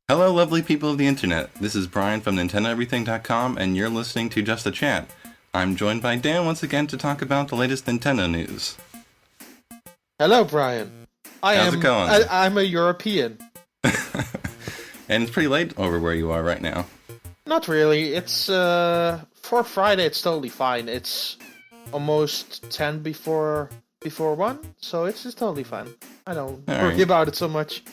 Hello, lovely people of the internet. This is Brian from NintendoEverything.com, and you're listening to Just a Chat. I'm joined by Dan once again to talk about the latest Nintendo news. Hello, Brian. How's it going? I'm a European. And it's pretty late over where you are right now. Not really. It's for Friday. It's totally fine. It's almost 10 before 1, so it's totally fine. I don't worry about it so much.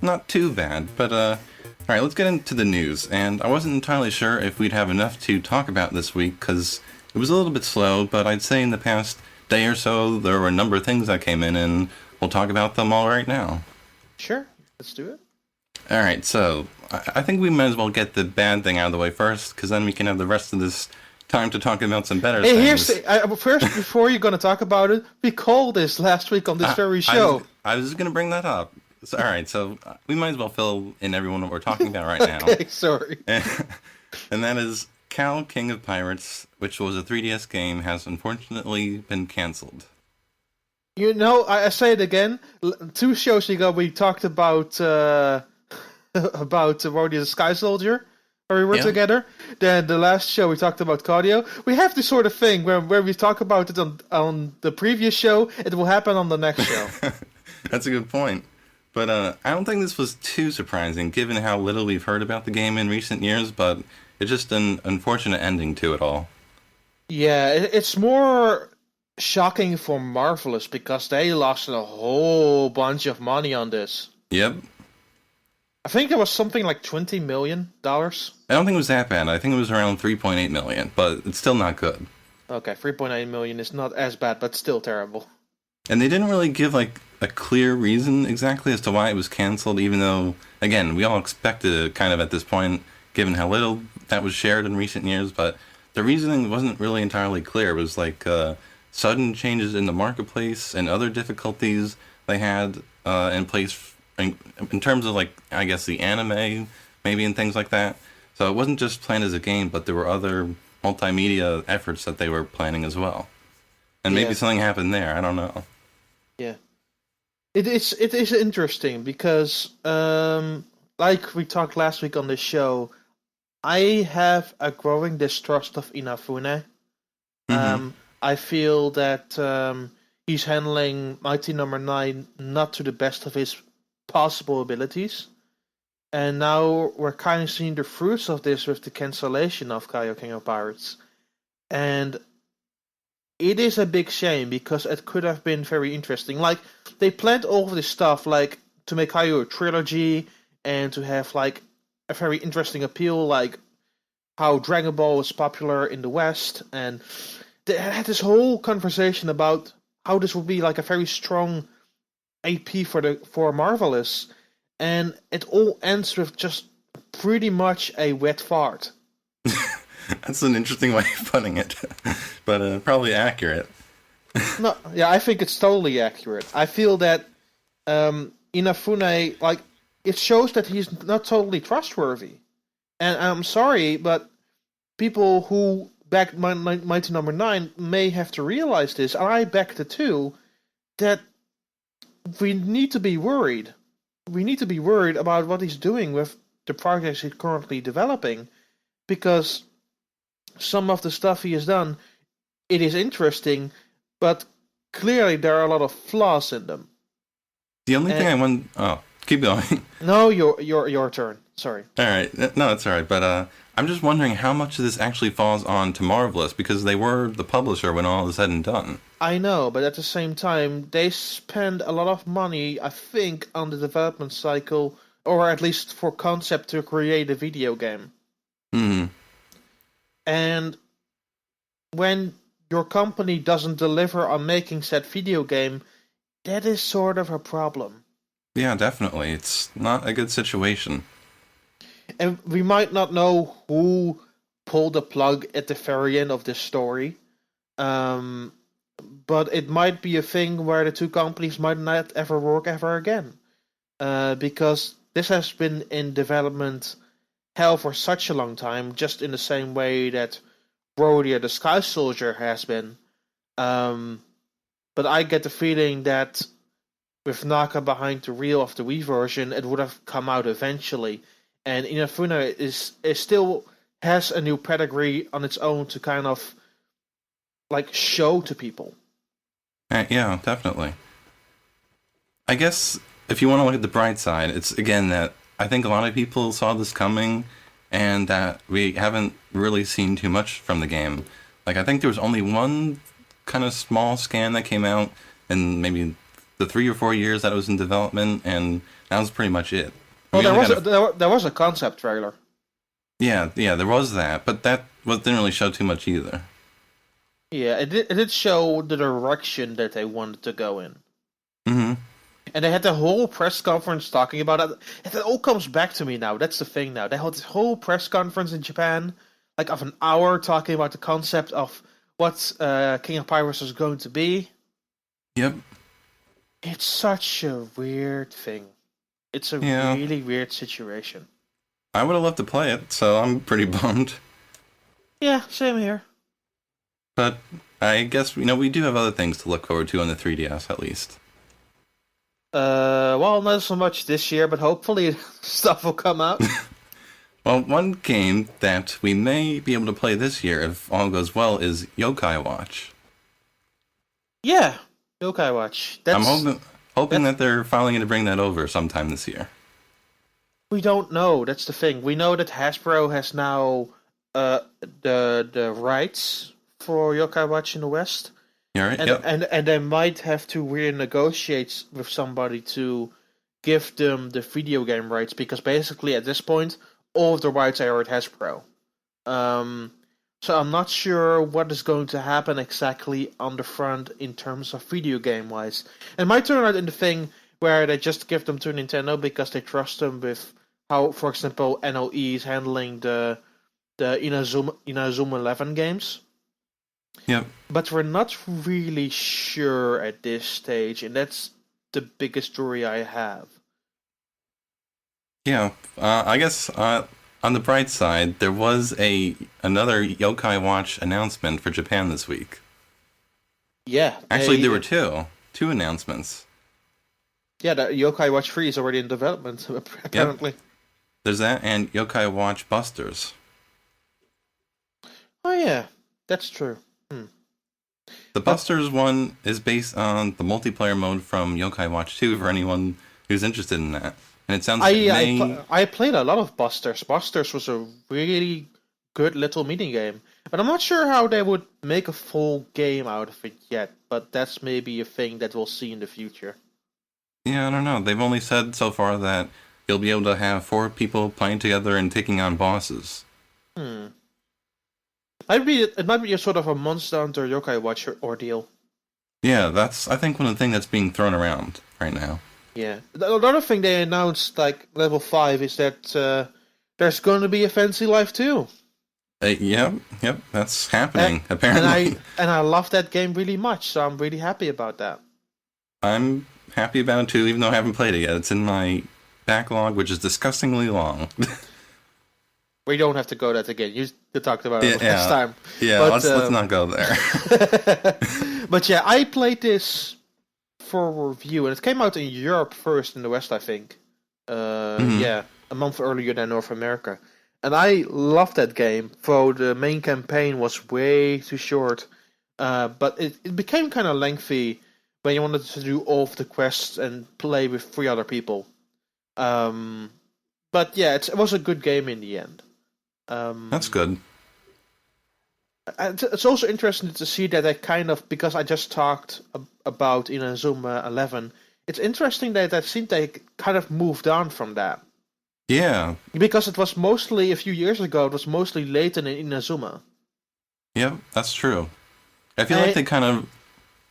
Not too bad, but alright, let's get into the news. And I wasn't entirely sure if we'd have enough to talk about this week, because it was a little bit slow, but I'd say in the past day or so, there were a number of things that came in, and we'll talk about them all right now. Sure, let's do it. Alright, so I think we might as well get the bad thing out of the way first, because then we can have the rest of this time to talk about some better things. First, before you're going to talk about it, we called this last week on this very show. I was just going to bring that up. So, alright, so we might as well fill in everyone what we're talking about right now. Okay, sorry. And that is Kaio, King of Pirates, which was a 3DS game, has unfortunately been cancelled. You know, I say it again. 2 shows ago, we talked about Warrior the Sky Soldier, where we were together. Then the last show, we talked about Kaio. We have this sort of thing where we talk about it on the previous show, it will happen on the next show. That's a good point. But I don't think this was too surprising, given how little we've heard about the game in recent years, but it's just an unfortunate ending to it all. Yeah, it's more shocking for Marvelous, because they lost a whole bunch of money on this. Yep. I think it was something like $20 million. I don't think it was that bad. I think it was around 3.8 million, but it's still not good. Okay, 3.8 million is not as bad, but still terrible. And they didn't really give, like, a clear reason exactly as to why it was cancelled, even though, again, we all expected it kind of at this point, given how little that was shared in recent years, but the reasoning wasn't really entirely clear. It was like sudden changes in the marketplace and other difficulties they had in place in terms of, like, I guess the anime, maybe, and things like that. So it wasn't just planned as a game, but there were other multimedia efforts that they were planning as well. And maybe something happened there, I don't know. Yeah. It is interesting because, like we talked last week on this show, I have a growing distrust of Inafune. I feel that he's handling Mighty Number 9 not to the best of his possible abilities. And now we're kind of seeing the fruits of this with the cancellation of Kaio, King of Pirates. And it is a big shame, because it could have been very interesting. Like, they planned all of this stuff, like, to make Kaio a trilogy, and to have, like, a very interesting appeal, like how Dragon Ball was popular in the West, and they had this whole conversation about how this would be, like, a very strong AP for Marvelous, and it all ends with just pretty much a wet fart. That's an interesting way of putting it, but probably accurate. No, yeah, I think it's totally accurate. I feel that Inafune, like, it shows that he's not totally trustworthy. And I'm sorry, but people who backed Mighty Number 9 may have to realize this, and I backed it too, that we need to be worried. We need to be worried about what he's doing with the projects he's currently developing, because some of the stuff he has done, it is interesting, but clearly there are a lot of flaws in them. The only thing I want... Oh, keep going. No, your turn. Sorry. Alright, no, it's alright, but I'm just wondering how much of this actually falls on to Marvelous, because they were the publisher when all is said and done. I know, but at the same time, they spend a lot of money, I think, on the development cycle, or at least for concept to create a video game. And when your company doesn't deliver on making said video game, that is sort of a problem. Yeah, definitely. It's not a good situation. And we might not know who pulled the plug at the very end of this story. But it might be a thing where the two companies might not ever work ever again. Because this has been in development hell for such a long time, just in the same way that Warrior the Sky Soldier has been. But I get the feeling that with Naka behind the wheel of the Wii version, it would have come out eventually. and Inafune is still has a new pedigree on its own to kind of like show to people. Yeah, definitely. I guess if you want to look at the bright side, it's again that I think a lot of people saw this coming and that we haven't really seen too much from the game. Like, I think there was only one kind of small scan that came out in maybe the 3 or 4 years that it was in development, and that was pretty much it. Well, there was a concept trailer. Yeah, there was that, but didn't really show too much either. Yeah, it did show the direction that they wanted to go in. Mm-hmm. And they had the whole press conference talking about it. It all comes back to me now. That's the thing now. They had this whole press conference in Japan, like of an hour, talking about the concept of what King of Pirates was going to be. Yep. It's such a weird thing. It's a really weird situation. I would have loved to play it, so I'm pretty bummed. Yeah, same here. But I guess, we do have other things to look forward to on the 3DS, at least. Well, not so much this year, but hopefully stuff will come out. Well, one game that we may be able to play this year, if all goes well, is Yokai Watch. Yeah, Yokai Watch. I'm hoping that they're finally going to bring that over sometime this year. We don't know. That's the thing. We know that Hasbro has now the rights for Yokai Watch in the West. You're right. And they might have to renegotiate with somebody to give them the video game rights, because basically at this point all of the rights are at Hasbro. So I'm not sure what is going to happen exactly on the front in terms of video game wise. It might turn out in the thing where they just give them to Nintendo because they trust them with how, for example, NOE is handling the Inazuma 11 games. Yep. But we're not really sure at this stage, and that's the biggest worry I have. Yeah, I guess on the bright side, there was another Yokai Watch announcement for Japan this week. Yeah. Actually, there were two announcements. Yeah, the Yokai Watch 3 is already in development, apparently. Yep. There's that, and Yokai Watch Busters. Oh yeah, that's true. The Busters one is based on the multiplayer mode from Yokai Watch 2 for anyone who's interested in that. And it sounds I played a lot of Busters. Busters was a really good little mini game. But I'm not sure how they would make a full game out of it yet. But that's maybe a thing that we'll see in the future. Yeah, I don't know. They've only said so far that you'll be able to have 4 people playing together and taking on bosses. It might be a sort of a Monster Hunter Yokai Watch ordeal. Yeah, that's, I think, one of the things that's being thrown around right now. Yeah. The other thing they announced, like Level-5, is that there's going to be a Fantasy Life 2. Yep, that's happening, apparently. And I love that game really much, so I'm really happy about that. I'm happy about it too, even though I haven't played it yet. It's in my backlog, which is disgustingly long. We don't have to go that again. You talked about it last time. Yeah, but, let's not go there. But yeah, I played this for review, and it came out in Europe first, in the West, I think. Yeah, a month earlier than North America. And I loved that game, though the main campaign was way too short. But it became kind of lengthy when you wanted to do all of the quests and play with 3 other people. But yeah, it was a good game in the end. That's good. It's also interesting to see that they kind of, because I just talked about Inazuma 11, it's interesting that I think they kind of moved on from that. Yeah. Because it was mostly, a few years ago, it was mostly Layton and Inazuma. Yep, that's true. I feel like they kind of...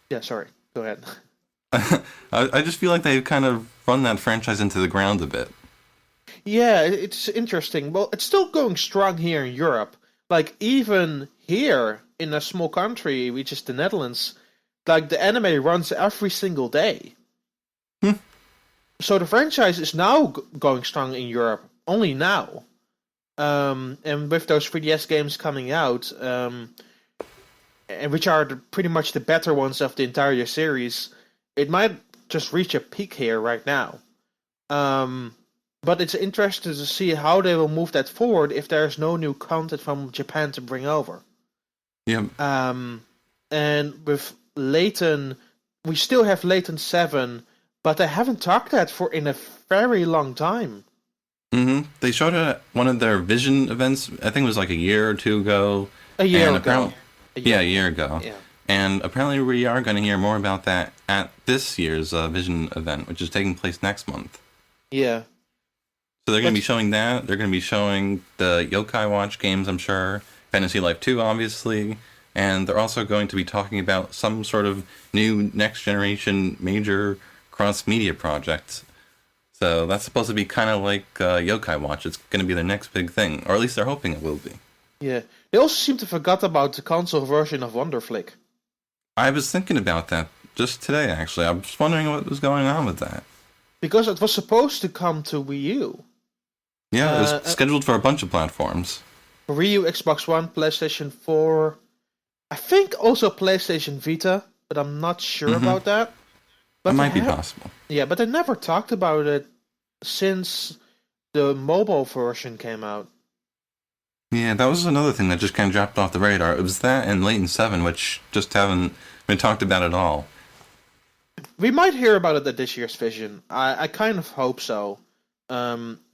Yeah, sorry. Go ahead. I just feel like they've kind of run that franchise into the ground a bit. Yeah, it's interesting. Well, it's still going strong here in Europe. Like, even here, in a small country, which is the Netherlands, like, the anime runs every single day. So the franchise is now going strong in Europe, only now. And with those 3DS games coming out, and which are pretty much the better ones of the entire series, it might just reach a peak here right now. But it's interesting to see how they will move that forward if there's no new content from Japan to bring over. Yeah. And with Layton, we still have Layton 7, but they haven't talked that for in a very long time. They showed it at one of their Vision events. I think it was like a year or two ago. A year ago. A year ago. Yeah. And apparently we are going to hear more about that at this year's Vision event, which is taking place next month. Yeah. So they're going to be showing that. They're going to be showing the Yokai Watch games, I'm sure. Fantasy Life 2, obviously. And they're also going to be talking about some sort of new next-generation major cross-media project. So that's supposed to be kind of like Yokai Watch. It's going to be the next big thing. Or at least they're hoping it will be. Yeah. They also seem to forget about the console version of Wonderflick. I was thinking about that just today, actually. I was wondering what was going on with that. Because it was supposed to come to Wii U. Yeah, it was scheduled for a bunch of platforms. Wii U, Xbox One, PlayStation 4. I think also PlayStation Vita, but I'm not sure about that. But That might be possible. Yeah, but they never talked about it since the mobile version came out. Yeah, that was another thing that just kind of dropped off the radar. It was that and Layton 7, which just haven't been talked about at all. We might hear about it at this year's Vision. I kind of hope so.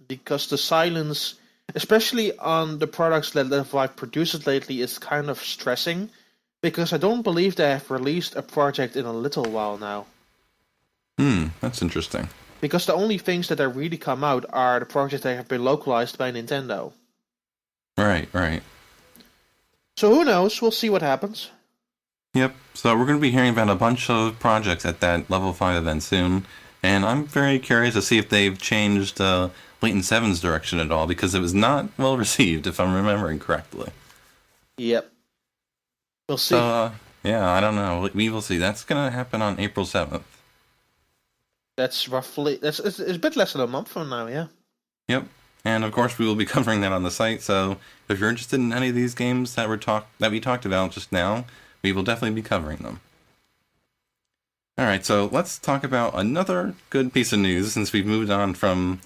Because the silence, especially on the products that Level-5 produces lately, is kind of stressing. Because I don't believe they have released a project in a little while now. That's interesting. Because the only things that have really come out are the projects that have been localized by Nintendo. Right. So who knows? We'll see what happens. Yep, so we're going to be hearing about a bunch of projects at that Level 5 event soon. And I'm very curious to see if they've changed Layton 7's direction at all, because it was not well received, if I'm remembering correctly. Yep. We'll see. Yeah, I don't know. We will see. That's going to happen on April 7th. It's a bit less than a month from now, yeah. Yep. And of course, we will be covering that on the site. So if you're interested in any of these games that we talked about just now, we will definitely be covering them. All right, so let's talk about another good piece of news since we've moved on from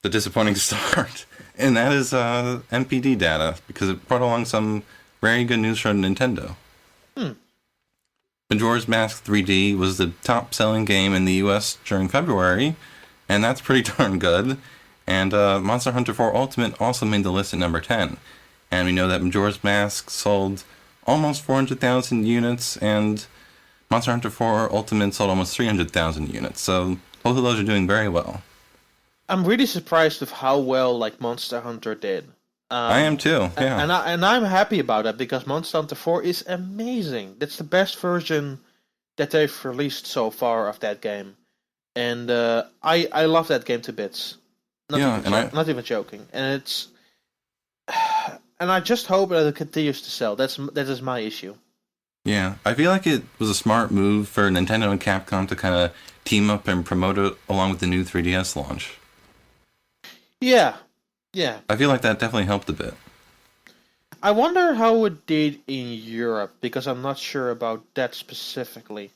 the disappointing start, and that is MPD data, because it brought along some very good news from Nintendo. Majora's Mask 3D was the top-selling game in the US during February, and that's pretty darn good. And Monster Hunter 4 Ultimate also made the list at number 10. And we know that Majora's Mask sold almost 400,000 units, and Monster Hunter 4 Ultimate sold almost 300,000 units. So both of those are doing very well. I'm really surprised with how well Monster Hunter did. I am too, yeah. And I'm happy about that, because Monster Hunter 4 is amazing. That's the best version that they've released so far of that game. And I love that game to bits. Not even joking. And it's... And I just hope that it continues to sell. That is my issue. Yeah, I feel like it was a smart move for Nintendo and Capcom to kind of team up and promote it along with the new 3DS launch. Yeah. I feel like that definitely helped a bit. I wonder how it did in Europe, because I'm not sure about that specifically.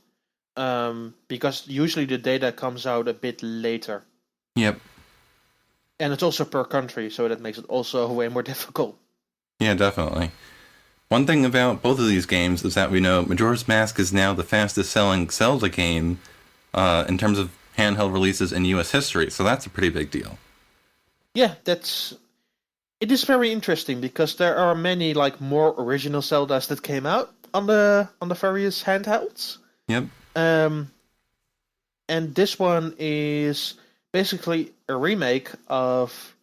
Because usually the data comes out a bit later. Yep. And it's also per country, so that makes it also way more difficult. Yeah, definitely. One thing about both of these games is that we know Majora's Mask is now the fastest-selling Zelda game in terms of handheld releases in U.S. history, so that's a pretty big deal. Yeah, it is very interesting, because there are many more original Zeldas that came out on the various handhelds. Yep. And this one is basically a remake of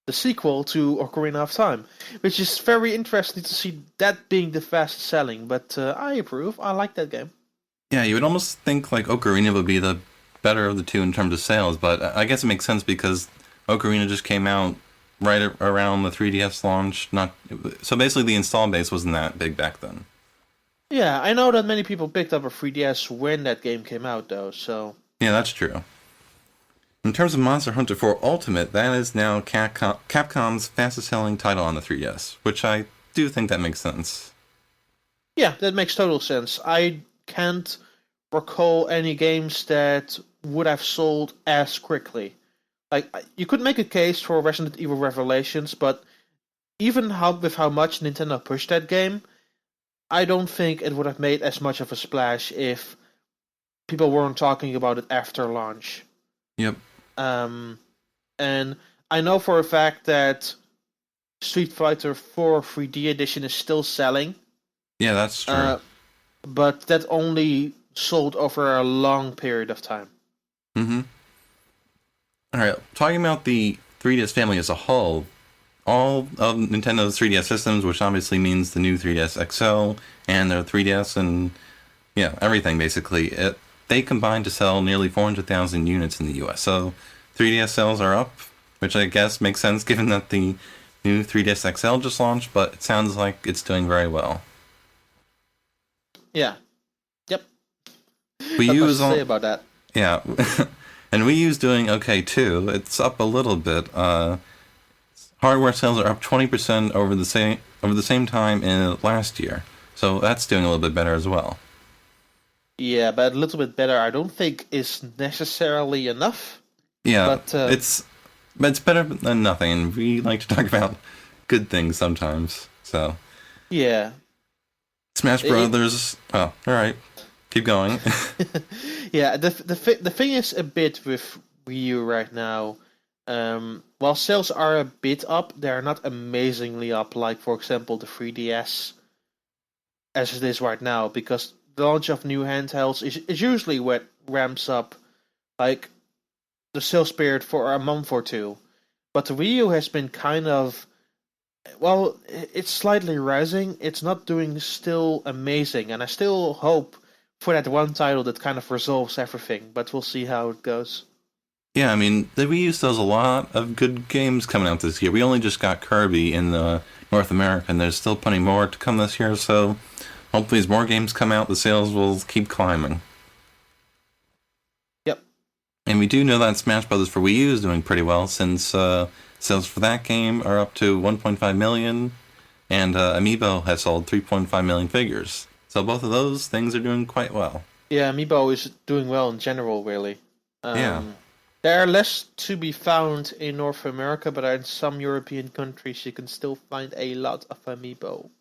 the sequel to Ocarina of Time, which is very interesting to see that being the fastest selling. But I approve. I like that game. Yeah, you would almost think Ocarina would be the better of the two in terms of sales, but I guess it makes sense because Ocarina just came out right around the 3DS launch. So basically the install base wasn't that big back then. Yeah, I know that many people picked up a 3DS when that game came out, though, so... Yeah, that's true. In terms of Monster Hunter 4 Ultimate, that is now Capcom's fastest-selling title on the 3DS, which I do think that makes sense. Yeah, that makes total sense. I can't recall any games that would have sold as quickly. like you could make a case for Resident Evil Revelations, but even with how much Nintendo pushed that game, I don't think it would have made as much of a splash if people weren't talking about it after launch. Yep. And I know for a fact that Street Fighter 4 3D Edition is still selling. Yeah, that's true. But that only sold over a long period of time. Mm-hmm. All right, talking about the 3DS family as a whole, all of Nintendo's 3DS systems, which obviously means the new 3DS XL and their 3DS and everything basically, they combined to sell nearly 400,000 units in the US. So 3DS sales are up, which I guess makes sense given that the new 3DS XL just launched, but it sounds like it's doing very well. Yeah. Yep. Wii U is on. Say about that. Yeah. And Wii U's doing okay too. It's up a little bit. Hardware sales are up 20% over the same time in last year. So that's doing a little bit better as well. Yeah, but a little bit better I don't think is necessarily enough. Yeah, but it's better than nothing, and we like to talk about good things sometimes. So yeah. Smash Brothers. Oh, all right. Keep going. Yeah, the thing is a bit with Wii U right now. While sales are a bit up, they're not amazingly up. Like for example, the 3DS, as it is right now, because the launch of new handhelds is usually what ramps up, like the sales period for a month or two. But the Wii U has been kind of, well, it's slightly rising. It's not doing still amazing, and I still hope for that one title that kind of resolves everything, but we'll see how it goes. Yeah, I mean, the Wii U still has a lot of good games coming out this year. We only just got Kirby in North America, and there's still plenty more to come this year, so hopefully as more games come out, the sales will keep climbing. Yep. And we do know that Smash Bros. For Wii U is doing pretty well, since sales for that game are up to 1.5 million, and Amiibo has sold 3.5 million figures. So both of those things are doing quite well. Yeah, Amiibo is doing well in general, really. Yeah. There are less to be found in North America, but in some European countries you can still find a lot of Amiibo.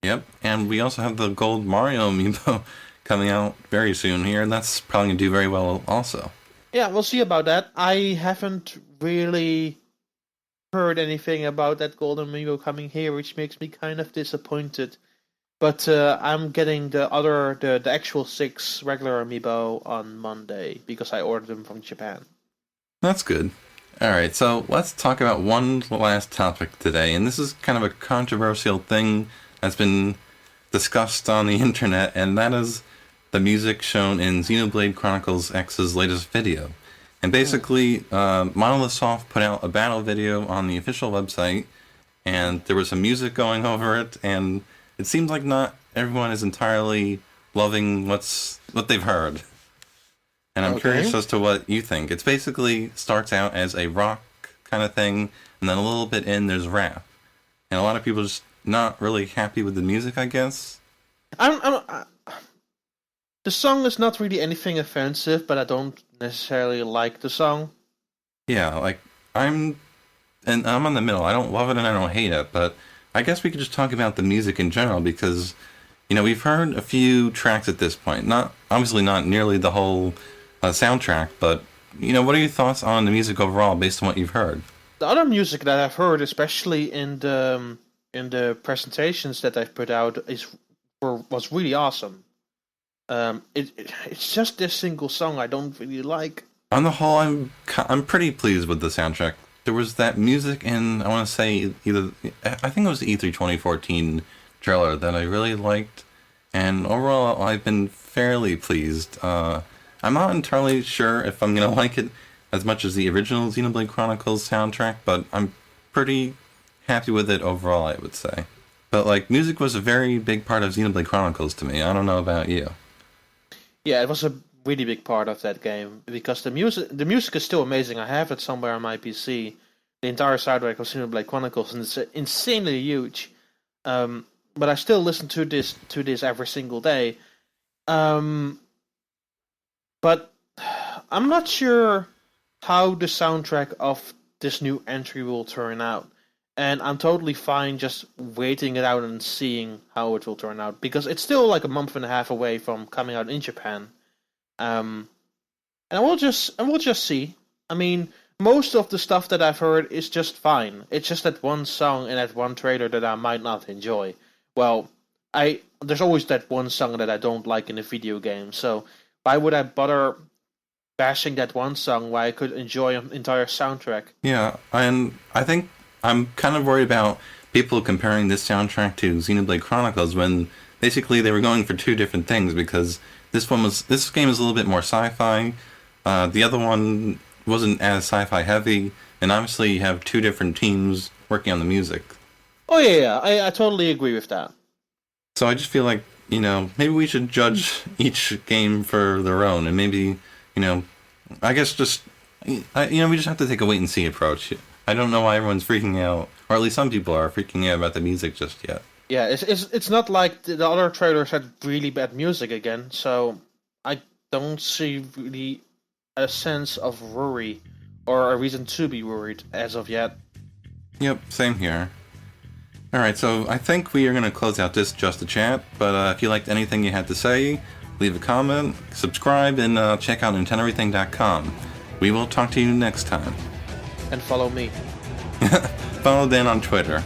Yep, and we also have the Gold Mario Amiibo coming out very soon here, and that's probably going to do very well also. Yeah, we'll see about that. I haven't really heard anything about that Golden Amiibo coming here, which makes me kind of disappointed. But I'm getting the actual 6 regular Amiibo on Monday because I ordered them from Japan. That's good. Alright, so let's talk about one last topic today, and this is kind of a controversial thing that's been discussed on the internet, and that is the music shown in Xenoblade Chronicles X's latest video. And basically, Monolith Soft put out a battle video on the official website, and there was some music going over it, and it seems like not everyone is entirely loving what they've heard. And I'm curious as to what you think. It's basically starts out as a rock kind of thing, and then a little bit in there's rap. And a lot of people are just not really happy with the music, I guess. The song is not really anything offensive, but I don't necessarily like the song. Yeah, like I'm in the middle. I don't love it and I don't hate it, but I guess we could just talk about the music in general because, we've heard a few tracks at this point. Obviously not nearly the whole soundtrack, but, what are your thoughts on the music overall based on what you've heard? The other music that I've heard, especially in the presentations that I've put out, was really awesome. It's just this single song I don't really like. On the whole, I'm pretty pleased with the soundtrack. There was that music in, I want to say, I think it was the E3 2014 trailer that I really liked, and overall I've been fairly pleased. I'm not entirely sure if I'm going to like it as much as the original Xenoblade Chronicles soundtrack, but I'm pretty happy with it overall, I would say. But, music was a very big part of Xenoblade Chronicles to me. I don't know about you. Yeah, it was a really big part of that game, because the music is still amazing. I have it somewhere on my PC, the entire soundtrack of Xenoblade Chronicles, and it's insanely huge. But I still listen to this every single day. But I'm not sure how the soundtrack of this new entry will turn out. And I'm totally fine just waiting it out and seeing how it will turn out, because it's still like a month and a half away from coming out in Japan. And we'll just see. I mean, most of the stuff that I've heard is just fine. It's just that one song and that one trailer that I might not enjoy. Well, there's always that one song that I don't like in a video game. So why would I bother bashing that one song where I could enjoy an entire soundtrack? Yeah, and I think I'm kind of worried about people comparing this soundtrack to Xenoblade Chronicles when basically they were going for two different things, because this game is a little bit more sci-fi. The other one wasn't as sci-fi heavy, and obviously you have two different teams working on the music. Oh yeah, I totally agree with that. So I just feel like, maybe we should judge each game for their own, and maybe, I guess we just have to take a wait-and-see approach. I don't know why everyone's freaking out, or at least some people are freaking out about the music just yet. Yeah, it's not like the other trailers had really bad music again, so I don't see really a sense of worry or a reason to be worried as of yet. Yep, same here. Alright, so I think we are going to close out this Just a Chat, but if you liked anything you had to say, leave a comment, subscribe, and check out NintendoEverything.com. We will talk to you next time. And follow me. Follow Dan on Twitter.